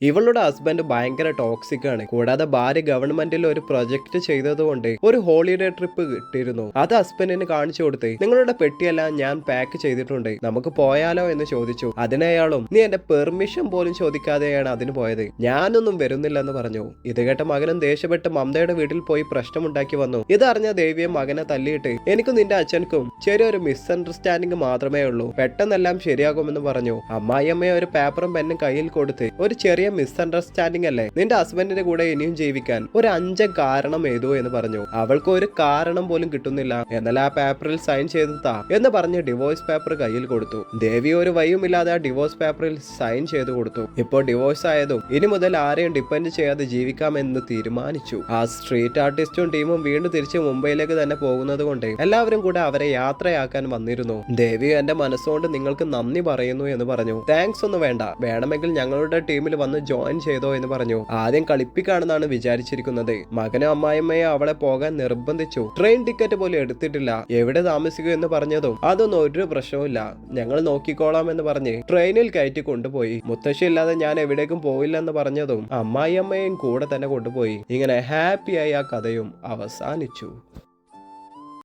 ഇവളുടെ ഹസ്ബൻഡ് ഭയങ്കര ടോക്സിക് ആണ്. കൂടാതെ ഭാര്യ ഗവൺമെന്റിൽ ഒരു പ്രൊജക്ട് ചെയ്തതുകൊണ്ട് ഒരു ഹോളിഡേ ട്രിപ്പ് കിട്ടിയിരുന്നു. അത് ഹസ്ബൻഡിന് കാണിച്ചു കൊടുത്ത് നിങ്ങളുടെ പെട്ടിയെല്ലാം ഞാൻ പാക്ക് ചെയ്തിട്ടുണ്ട്, നമുക്ക് പോയാലോ എന്ന് ചോദിച്ചു. അതിനയാളും നീ എന്റെ പെർമിഷൻ പോലും ചോദിക്കാതെയാണ് അതിന് പോയത്, ഞാനൊന്നും വരുന്നില്ലെന്ന് പറഞ്ഞു. ഇത് കേട്ട മകനും ദേഷ്യപ്പെട്ട് മമതയുടെ വീട്ടിൽ പോയി പ്രശ്നമുണ്ടാക്കി വന്നു. ഇതറിഞ്ഞ ദേവിയെ മകനെ തല്ലിയിട്ട് എനിക്കും നിന്റെ അച്ഛനക്കും ചെറിയൊരു മിസ്അണ്ടർസ്റ്റാൻഡിങ് മാത്രമേ ഉള്ളൂ, പെട്ടെന്നെല്ലാം ശരിയാകുമെന്ന് പറഞ്ഞു. അമ്മായിയമ്മയെ ഒരു പേപ്പറും പെന്നും കയ്യിൽ കൊടുത്ത് ഒരു ചെറിയ മിസ്അണ്ടർസ്റ്റാൻഡിംഗ് അല്ലേ, നിന്റെ ഹസ്ബൻഡിന്റെ കൂടെ ഇനിയും ജീവിക്കാൻ ഒരു 5 കാരണം ഏതോ എന്ന് പറഞ്ഞു. അവൾക്ക് ഒരു കാരണം പോലും കിട്ടുന്നില്ല, എന്നാൽ ആ പേപ്പറിൽ സൈൻ ചെയ്ത് താ എന്ന് പറഞ്ഞ് ഡിവോഴ്സ് പേപ്പർ കയ്യിൽ കൊടുത്തു. ദേവി ഒരു വഴിയുമില്ലാതെ ആ ഡിവോഴ്സ് പേപ്പറിൽ സൈൻ ചെയ്ത് കൊടുത്തു. ഇപ്പോൾ ഡിവോഴ്സ് ആയതും ഇനി മുതൽ ആരെയും ഡിപ്പെൻഡ് ചെയ്യാതെ ജീവിക്കാമെന്ന് തീരുമാനിച്ചു. ആ സ്ട്രീറ്റ് ആർട്ടിസ്റ്റും ടീമും വീണ്ടും തിരിച്ച് മുംബൈയിലേക്ക് തന്നെ പോകുന്നത് കൊണ്ട് എല്ലാവരും കൂടെ അവരെ യാത്രയാക്കാൻ വന്നിരുന്നു. ദേവി എന്റെ മനസ്സുകൊണ്ട് നിങ്ങൾക്ക് നന്ദി പറയുന്നു എന്ന് പറഞ്ഞു. താങ്ക്സ് ഒന്നും വേണ്ട, വേണമെങ്കിൽ ഞങ്ങളുടെ ടീമിൽ വന്ന് ജോയിൻ ചെയ്തോ എന്ന് പറഞ്ഞു. ആദ്യം കളിപ്പിക്കാണെന്നാണ് വിചാരിച്ചിരിക്കുന്നത്. മകനും അമ്മായിമ്മയെ അവളെ പോകാൻ നിർബന്ധിച്ചു. ട്രെയിൻ ടിക്കറ്റ് പോലും എടുത്തിട്ടില്ല. എവിടെ താമസിക്കൂ എന്ന് പറഞ്ഞതും അതൊന്നും ഒരു പ്രശ്നവുമില്ല, ഞങ്ങൾ നോക്കിക്കോളാം എന്ന് പറഞ്ഞ് ട്രെയിനിൽ കയറ്റി കൊണ്ടുപോയി. മുത്തശ്ശി ഇല്ലാതെ ഞാൻ എവിടേക്കും പോയില്ലെന്ന് പറഞ്ഞതും അമ്മായിയമ്മയും കൂടെ തന്നെ കൊണ്ടുപോയി. ഇങ്ങനെ ഹാപ്പിയായി ആ കഥയും അവസാനിച്ചു.